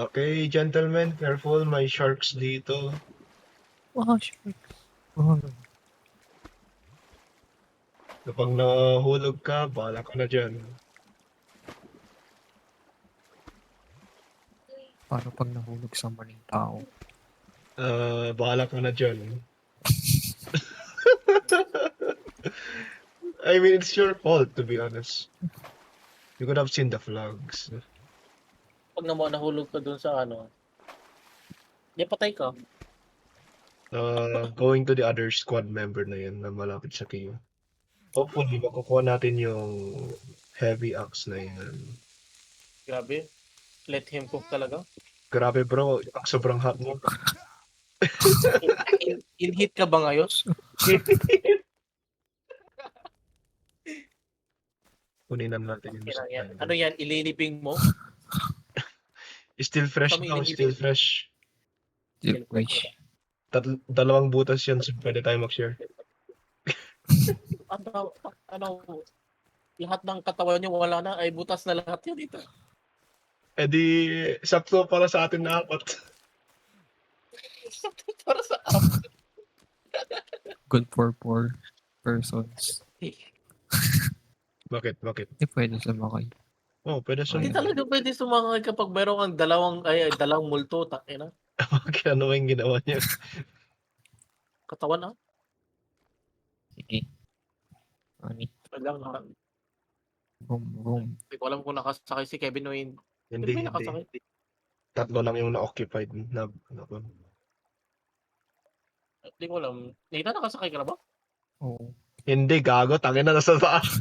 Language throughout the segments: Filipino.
Okay, gentlemen, careful, may sharks dito. Oh, sharks. Oh, Kapag nahulog ka, bahala ka na dyan. paano pag nahulog sa maling tao? Bahala ka na dyan. I mean, it's your fault, to be honest. You could have seen the flags. Pag nahulog ka dun sa di patay ka. Going to the other squad member na yan na malapit sa kayo. Hopefully, makukuha natin yung heavy axe na yan. Grabe. Let him cook talaga. Grabe bro, ang sobrang hot mo. In-hit ka ba ngayon? Kunin natin yung Ano yan? Iliniping mo? Still fresh Kami now, inilibing. still fresh. Still fresh. Dalawang butas yan, so pwede tayo mag-share. Ano, lahat ng katawan niyo wala na, ay butas na lahat yun dito. Eh di, sakto para sa atin na apat. Para sa Good for 4 persons. Bakit? Hindi pwede sumakay. Oh, pwede sa Hindi talaga pwede sumakay kapag meron kang dalawang multo, takina. Bakit ano yung ginawa niya? Katawan Sige. Ani. Lang Boom. Hindi ko alam kung nakasakay si Kevin o hindi. Hindi. Nakasakay. Tatlo lang yung na-occupied na. Hindi ko alam. Nathan, nakasakay ka na ba? Oo. Hindi, gago. Tangin na nasa taas.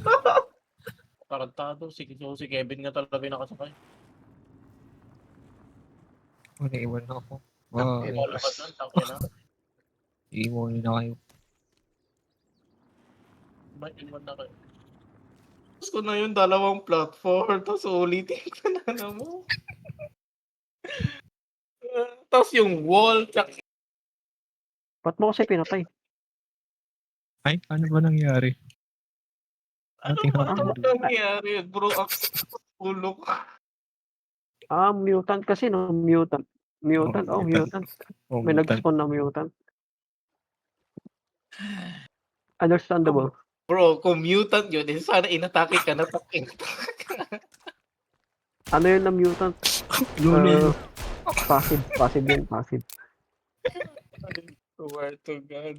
Tarantado. Si Kevin nga talaga yung nakasakay. Naiwan na ako. Tangin. Bye. Wala ka doon, takina. Iiwan na kayo. May iwan na kayo. Tapos ko na yung dalawang platform, tapos ulitin ko na mo. Tapos yung wall, Ba't mo kasi pinatay? Ay, ano ba nangyari? ano Ating ba hapon. nangyari? Bro, ang ulo ko. Mutant kasi, no? Mutant. Mutant. Oh, Mutant. Oh, May nag-spawn na mutant. Understandable. Bro, kung mutant yun, sana inatake ka na Ano yun na mutant? Lunin. Passive yun, passive. Swear to God.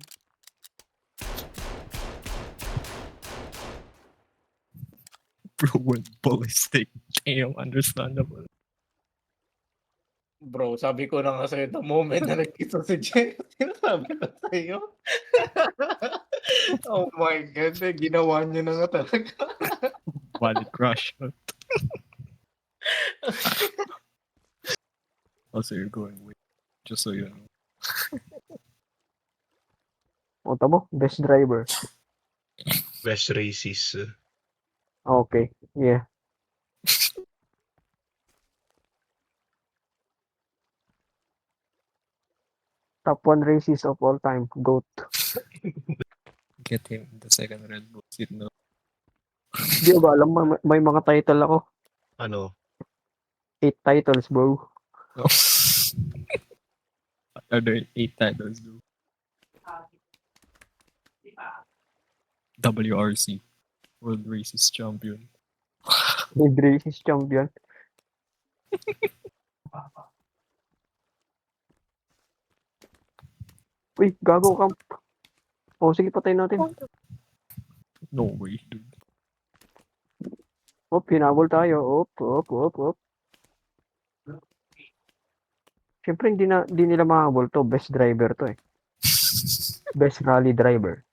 Bro went ballistic. Damn, understandable. Bro, sabi ko na nga sa'yo, the moment na nagkita si Jen, sinasabi ko sa'yo. Oh my God, ginawa niyo na nga talaga. Valid crush. Also, you're going with. Just so you know. O, tamo, best driver. Best racist. Okay, yeah. Top 1 racist of all time. GOAT. Get him the second Red Bull seat now. Di ba alam, may mga title ako. Ano? 8 titles, bro. Are there 8 titles, bro? WRC. World Races Champion. Big racist champion. Uy, gago ka. O, sige, patayin natin. No way, dude. Op, hinabol tayo. Op. Siyempre, hindi nila mahabol to. Best driver to eh. Best rally driver.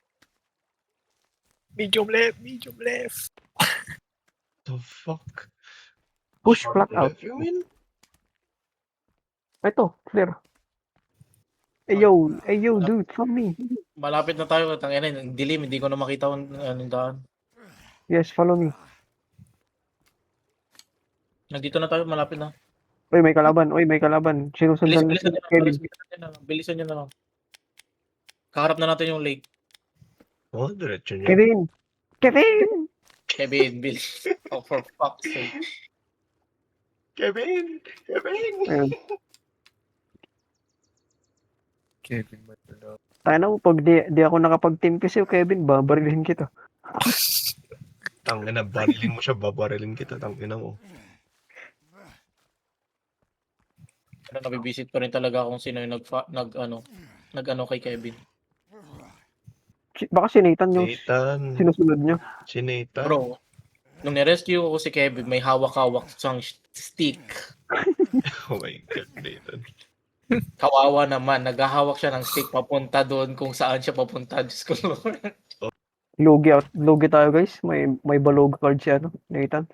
Medium left. The fuck? Push flat out. Left, you mean? Ito, clear. Ayo, dude, from me. Malapit na tayo, tangina, ang dilim, hindi ko na makita anong daan. Yes, follow me. Nandito na tayo, malapit na. Uy, may kalaban. Sinusundan na si Kevin. Bilisan nyo na lang. Kaharap na natin yung lake. Oh, diretso niya. Kevin! Kevin, bilis. Oh, for fuck's sake. Kevin! Kevin! Ayun. Kevin Matulog. Tayo na mo, pag di ako nakapag-team sa'yo, Kevin, babarilhin kita. Tangina, barilin mo siya, babarilin kita. Tangina mo. Pero nabibisit pa rin talaga kung sino yung nag-ano kay Kevin. Baka si Nathan yung Nathan. sinusunod niyo. Si Nathan. Bro, nung nirescue ko si Kevin, may hawak-hawak siyang stick. Oh my God, Nathan. Kawawa naman, naghahawak siya ng stick papunta doon kung saan siya papunta. Diyos ko, Lord. Lugi tayo, guys. May balog card si Nathan.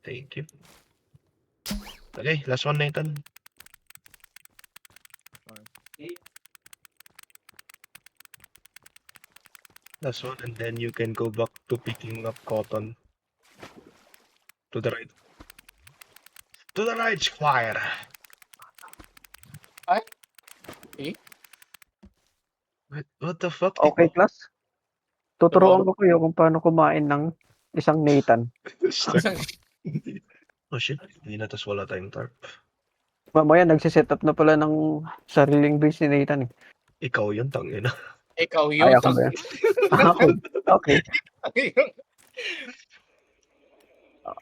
Thank you. Okay, last one, Nathan. Last one, and then you can go back to picking up cotton. To the right. To the right, Squire. What the fuck? Okay, class. Tuturuan ko kayo kung paano kumain ng isang Nathan. Oh shit, hindi na, tas wala tayong tarp. Mamaya, nagsiset up na pala ng sariling base ni Nathan. Ikaw yun, tangina. Ikaw Ay, yun. ako ba yan? Ako. Okay.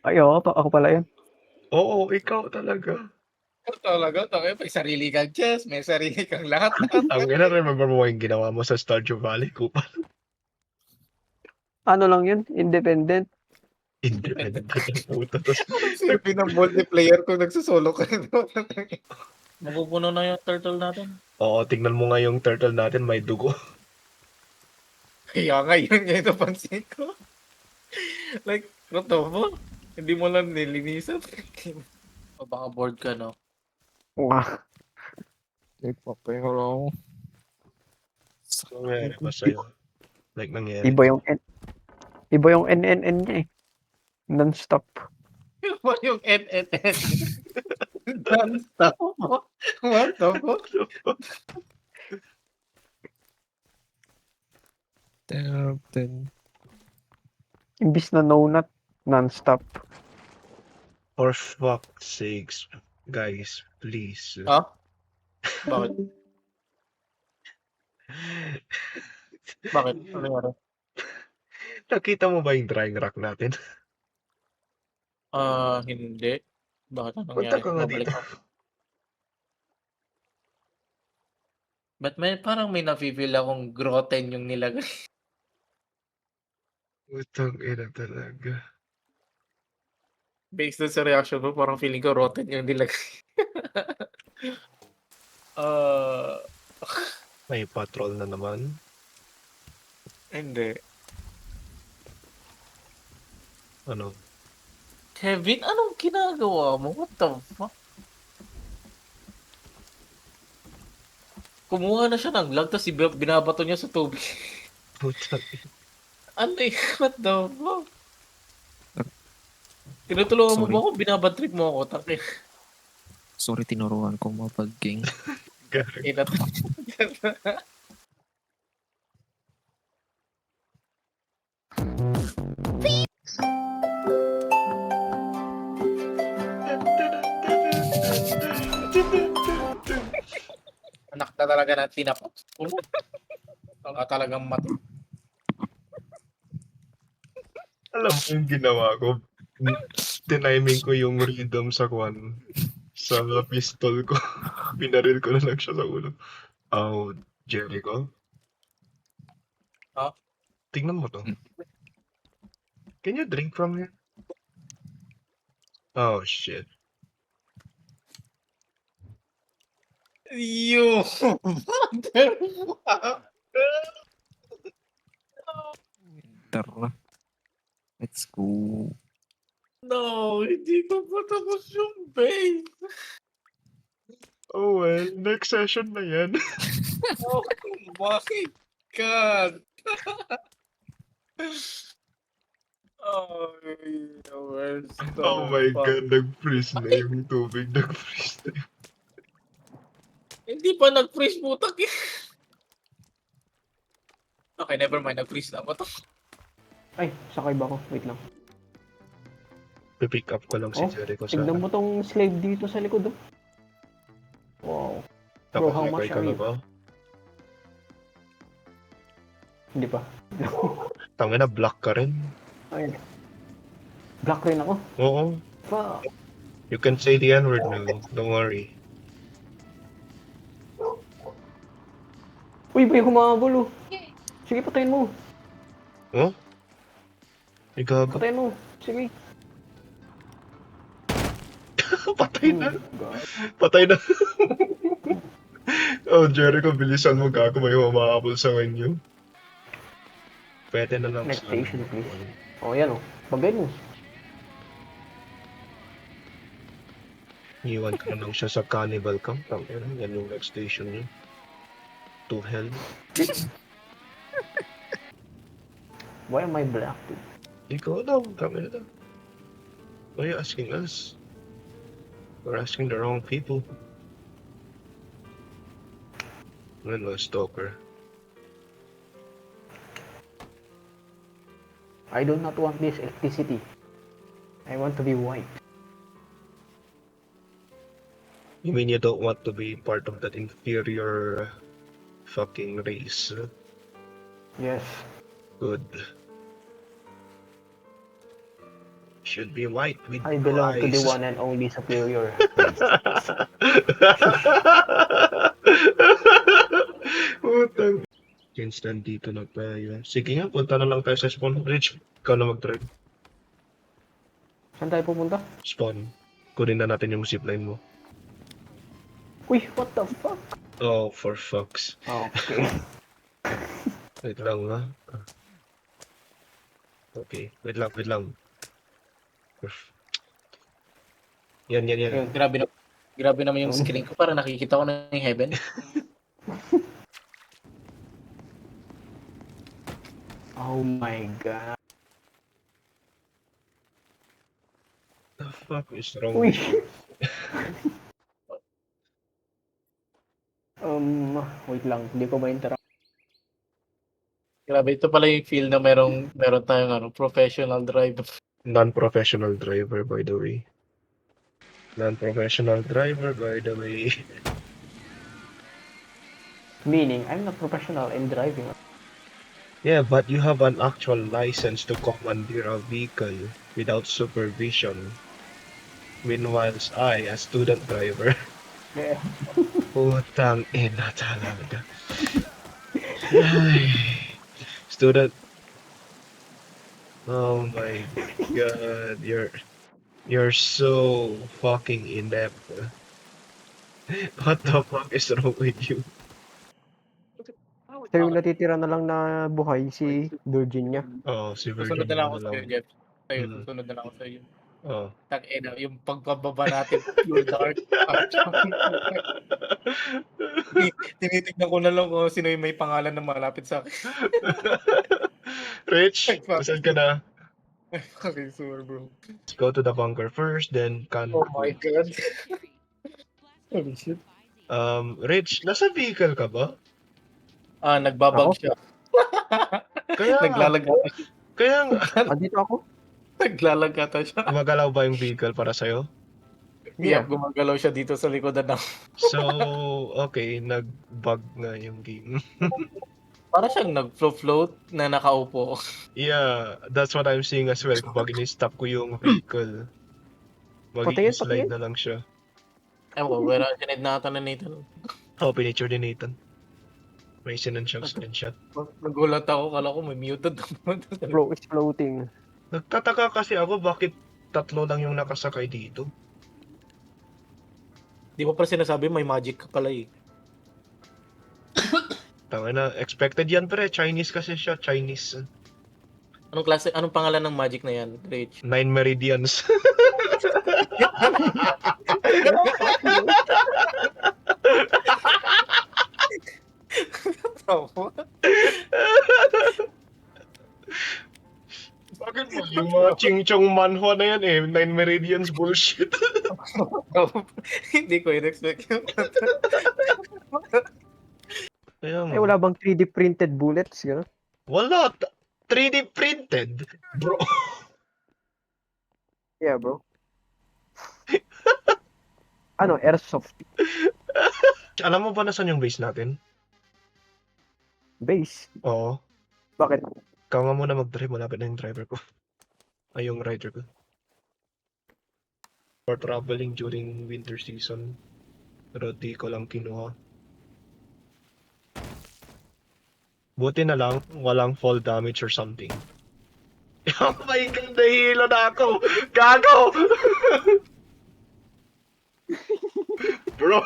Ay, ako pala yun. Oo, ikaw talaga. Talaga, may sarili kang chest, may sarili kang lahat. Tangina, remember mo yung ginawa mo sa Stardew Valley, Kupa? Ano lang yun? Independent. Independent ng puta. Tas, Silbi ng multiplayer kung nagsusolo ka rin. Mapupuno na yung turtle natin. oo, tingnan mo nga yung turtle natin, may dugo. Kaya nga yun nga yung napansin ko. Like, what the fuck? Hindi mo lang nilinisan. O baka bored ka, no? Wah. Nagpapahinga lang ako. Nangyari ba sa'yo? Like, nangyari. Iba yung NNN niya eh. Non-stop. Yun ba yung NNN? Non-stop. What the fuck? 10. Imbis na no nut, non-stop. For fuck's sakes, guys, please. Ha? Bakit? Bakit? Ano nangyari? Nakita mo ba yung drying rack natin? Hindi. Bakit ano Punta nangyari? ka nga Babalik dito. ako. Ba't parang may nafe-feel akong groten yung nilagay? Utang ina talaga. Based dun sa reaction mo, parang feeling ko rotten yung nilagay. May patrol na naman. Hindi. Ano? Kevin, anong ginagawa mo? What the fuck? Kumuha na siya ng lag, tapos binabato niya sa tubig. Utang. Ano eh? What the fuck? Tinutulungan mo Sorry. ba ako? Binabatrip mo ako. Taki. Sorry, tinuruan ko mapag-king. Inat. Anak na talaga na tinapos. Talagang mat. Alam mo yung ginawa ko? Tiniming ko yung rhythm sa kwan. Sa pistol ko. Pinaril ko na lang siya sa ulo. Oh, Jericho? Ah? Tingnan mo to. Can you drink from here? Oh, shit. You motherfucker! Tara. Let's go. No, hindi ko pa tapos yung base. Oh well, next session na yan. Oh my God! Oh, where's the Oh my fuck? God, nag-freeze na yung tubig. Nag-freeze na. Hindi pa nag-freeze putak eh. Okay, never mind. Nag-freeze na ba to? Ay, sakay ba ako? Wait lang. Pipick up ko lang si Oh, Jericho sa... tignan mo tong slave dito sa likod, oh. Wow. Bro, how much Nakasakay ka are na you? ba? Hindi pa. Tangina, black ka rin. Ay. Black rin ako. Oo. Fuck. You can say the N-word now. Don't worry. Uy, bay, humabol, oh. Sige, patayin mo. Oh? Ikaw Patayin mo. Sige. Patay na. God. Patay na. Oh, Jericho, bilisan mo gago. May humahabol sa menu. Pwede na lang Next sa... station, please. Oh, yan, oh. Bagay mo. Iwan ka na lang siya sa cannibal camp. Tangina, yan yung next station niya. To hell. Why am I black, dude? Ikaw daw, tangina na. Why are you asking us? We're asking the wrong people. Ano, stalker. I do not want this electricity. I want to be white. You mean you don't want to be part of that inferior fucking race? Yes. Good. Should be white with I belong to the eyes. one and only superior. Putang. Instant dito na tayo. Sige nga, punta na lang tayo sa spawn. Rich, ikaw na mag-drive. Saan tayo pupunta? Spawn. Kunin na natin yung zipline mo. Uy, what the fuck? Oh, for fucks. Okay. Wait lang ha. Okay, wait lang. Yan. Ayun, grabe naman yung screen ko. Para nakikita ko na yung heaven. Oh my god. The fuck is wrong? Uy. with you? Wait lang. Hindi ko ma-interrupt. Grabe, ito pala yung feel na meron tayong professional drive. Non-professional driver, by the way. Non-professional driver, by the way. Meaning, I'm not professional in driving. Yeah, but you have an actual license to commandeer a vehicle without supervision. Meanwhile, I, a student driver, Yeah. putang ina talaga. Ay, student. Oh my god, you're so fucking inept. What the fuck is wrong with you? So yung natitira na lang na buhay, si Virginia. Oh, si Susunod Virgin na lang ako na sa'yo, lang. Jeff. Sa'yo, Mm. susunod na lang ako sa'yo. Oh. Tangina, yung pagpababa natin, pure dark. Tinitignan ko na lang kung sino yung may pangalan na malapit sa akin. Rich, saan ka na? Okay, sure, bro. Let's go to the bunker first, then Oh my God. Holy shit. Rich, nasa vehicle ka ba? Nagbabag Ako? siya. Kaya nga, Naglalagata siya. kaya nga. Andito ako? Nagglalagata siya. Gumagalaw ba yung vehicle para sa'yo? Yeah. Yeah, gumagalaw siya dito sa likodan ng... So, okay, nag-bug nga yung game. Para siyang nag-float na nakaupo. Yeah, that's what I'm seeing as well. Kapag in-stop ko yung vehicle, Patingin, mag-slide patingin. na lang siya. Ewan ko, wala sinid na ata na Nathan. Oh, pinicture din Nathan. May sinan siyang screenshot. Nagulat ako, kala ko may muted naman. Bro, it's floating. Nagtataka kasi ako bakit tatlo lang yung nakasakay dito. Di mo pa sinasabi, may magic ka pala eh. Tanga na, expected yan pre. Chinese kasi siya, Chinese. Anong pangalan ng magic na yan, Rich? 9 meridians. Bakit mo? Yung mga ching-chong manhwa na yan eh. 9 meridians bullshit. Hindi ko in-expect yun. Kaya nga. Wala bang 3D printed bullets? Gano'n? Wala. 3D printed? Bro, Yeah, bro. Ano, airsoft alam mo ba nasan yung base natin? base. Oo. Bakit? Ikaw nga muna mag-drive, malapit na yung driver ko. Ay, yung rider ko. For traveling during winter season. Pero di ko lang kinuha. Buti na lang, walang fall damage or something. Oh my God, nahihilo na ako! Gago! Bro!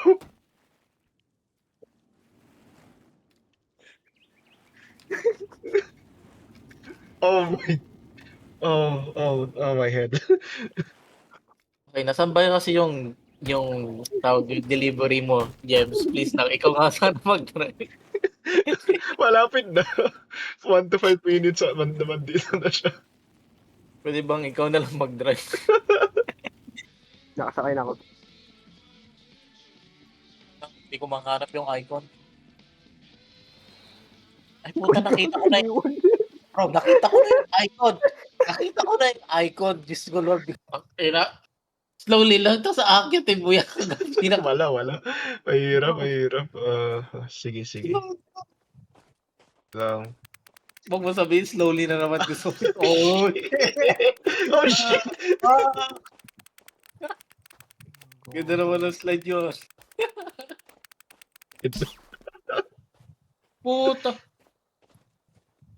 Oh my... Oh my head. Okay, nasan ba kasi yung tawag yung delivery mo, James? Please lang, ikaw nga sana mag-drive. Malapit na. 1 to 5 minutes naman dito na siya. Pwede bang ikaw na lang mag-drive? Nakasakay na ako. Hindi ko makahanap yung icon. Ay puta, nakita ko na yung... Bro, nakita ko na yung icon. Nakita ko na yung icon. Diyos ko Lord. Slowly lang to sa akin. Tibuya ka. Wala. Mahirap. Sige. Lang. Huwag mo sabihin, slowly na naman gusto ko. Oh, Oh shit! ganda naman ang slide yun. It's... Puta.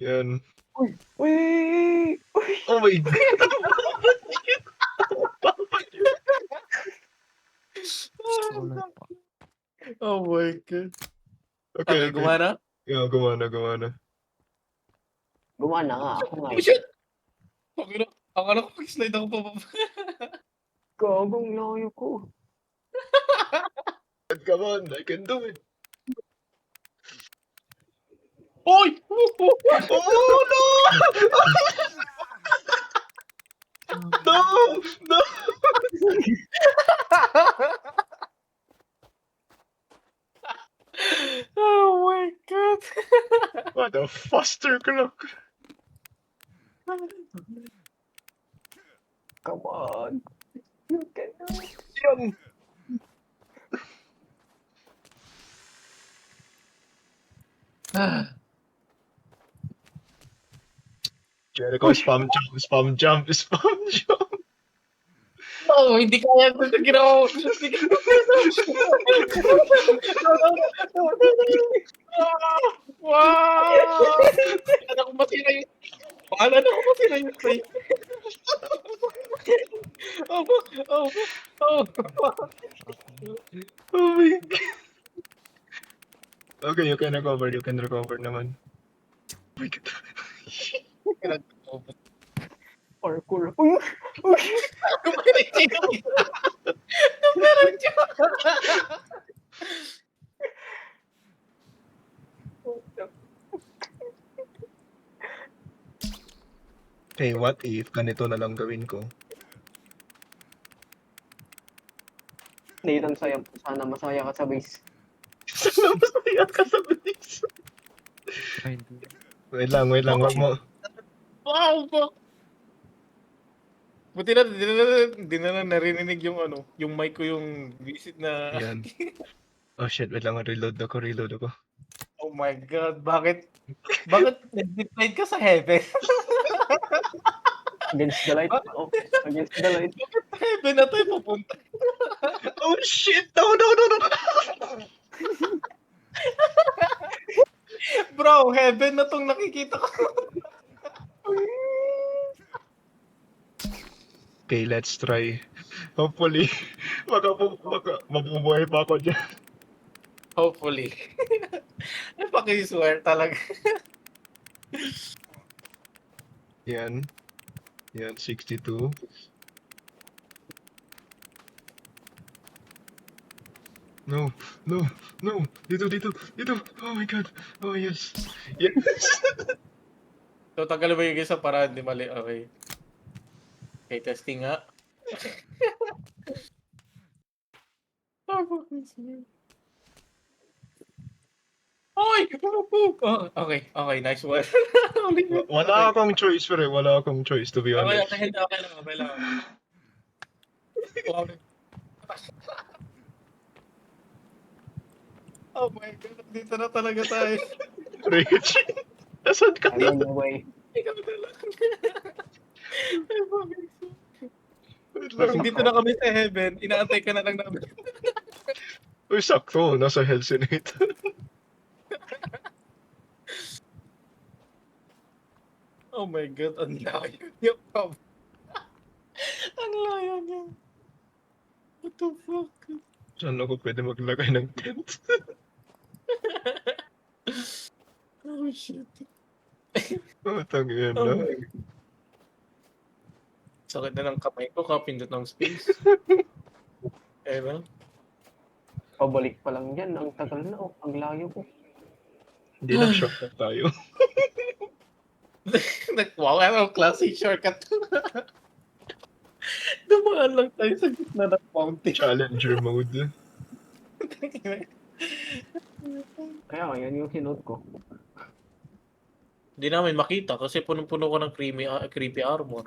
Yan. Uy! Oh my God! Oh my God. Okay. Gumana? Yeah, gumana. Gumana nga. Ako nga. Oh shit! Akala ko mag-slide ako pa. Gagong layo ko. Come on, I can do it. Oy! Oh no! No! Oh my God. What a faster clock. Come on. You can do it. Yan. Jericho, spam jump. Oh, hindi kaya ito sa ginawa. Hindi Wow! Paano ko masira yung... Paano ko masira yung save? Oh. Oh my God. Okay, you can recover naman. Oh my God. Parkour. Uy! Hey, what if ganito na lang gawin ko? Nathan, sana masaya ka sa base. Sana masaya ka sa base. Try to. Wait lang, wag mo. Wow! Buti na, di na narinig yung yung mic ko yung visit na... Yan. Oh shit, wait lang, reload ako. Oh my God, bakit nag-decline ka sa heaven? Against the light. Oh, against the light. Heaven na tayo pupunta. Oh shit! No! Bro, heaven na tong nakikita ko. Okay, let's try. Hopefully, mabubuhay pa ako dyan. Hopefully. Ay, pakiswear talaga. Yan, 62. No. Dito. Oh my God. Oh yes. So, tagal ba yung isa para hindi mali? Okay. Okay, testing nga. Oy! Oh, okay, nice one. Wala akong choice, pre. Wala akong choice, to be Okay, honest. okay lang. Okay. Oh my God, dito na talaga tayo. Rage. Nasaan ka na? I'm on my way. Ikaw na lang. Wait lang. Dito na kami sa heaven, inaantay ka na lang namin. Uy, sakto. Nasa Helsinate. Oh my God, ang layo niya. Ang layo niya. What the fuck? Saan ako pwede maglagay ng tent? Oh shit. Oh, tangin Oh na. my God. Sakit na ng kamay ko, kapindot ng space. Ewan. Pabalik pa lang yan. Ang tagal na. Oh. Ang layo ko. Hindi na shortcut tayo. Wow, ano, classic shortcut. Dumaan lang tayo sa gitna ng fountain. Challenger mode. Kaya nga, yan yung sinuot ko. Hindi namin makita kasi punong-puno ko ng creepy armor.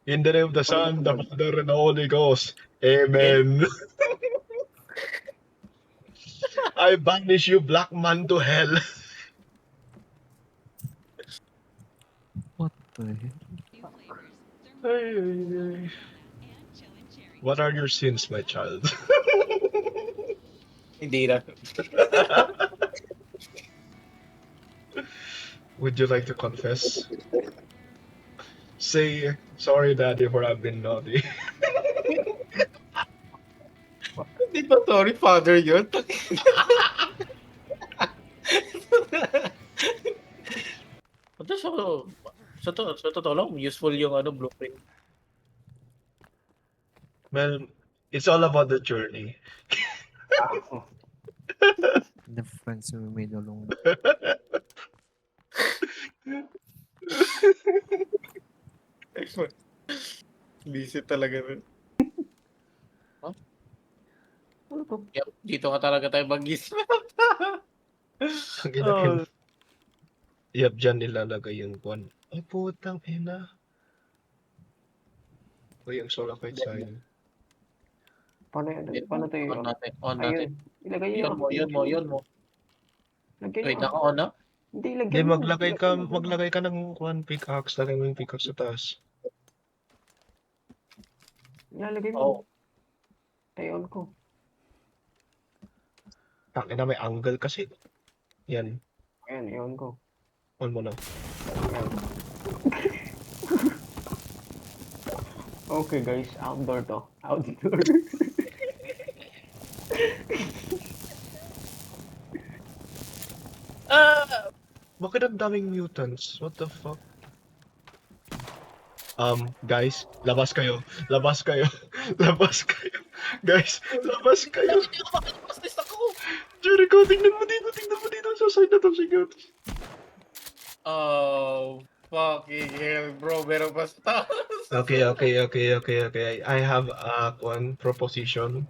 In the name of the Son, the Father, and the Holy Ghost. Amen. I banish you, black man, to hell. What the hell? Ay, ay, ay. What are your sins, my child? Hindi na. Would you like to confess? Say, sorry, Daddy, for I've been naughty. Hindi ba sorry, father yun? Ito sa totoo lang, useful yung blueprint. Well, it's all about the journey. Oh. The friends we made along. Busy talaga rin. Ano to? Yep, dito ka talaga tayo mag-gis. Ang ginagawa. Yep, dyan nilalagay yung kwan. Ay, putang ina. O yung Solakite sign. Paano yan? Paano tayo? On natin. Ayun. Ilagay niyo. Yun mo. Lagay Wait, niyo. naka-on na? Hindi, Hindi, lagyan mo. maglagay ka ng kwan pickaxe. Lagay mo yung pickaxe sa taas. Ilalagay Oo. mo. Tayon ko. Takina, may angle kasi. Yan. Ayan, iyon ko. On mo na. Ayan. Okay guys, outdoor to. Outdoor. Bakit ang daming mutants? What the fuck? Guys, labas kayo. Labas kayo. Labas kayo. Guys, labas kayo. Bastis ako! Jericho, tingnan mo dito. Tingnan mo dito. Sa side na to, sige. Oh, fucking hell, bro. Meron pa sa taas. Okay. I have one proposition.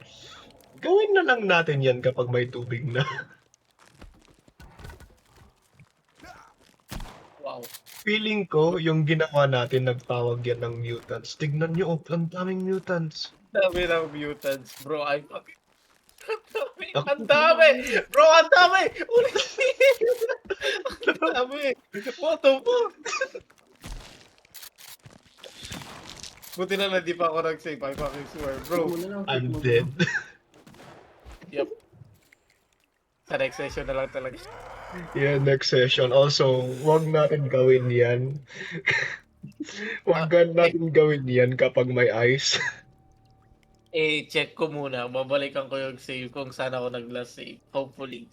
Gawin na lang natin yan kapag may tubig na. Wow. Feeling ko, yung ginawa natin, nagtawag yan ng mutants. Tignan nyo, ang daming mutants. Dami ng mutants, bro. I fucking... Ang dami! Bro, ang dami! Ulit! Ang dami! What the fuck? Buti na lang di pa ako nag-save. I fucking swear, bro. I'm dead. Yep. Sa next session na lang talaga. Yeah, next session. Also, wag natin gawin yan. Wag natin gawin yan kapag may ice. Check ko muna. Babalikan ko yung save kung saan ako nag-last save. Hopefully.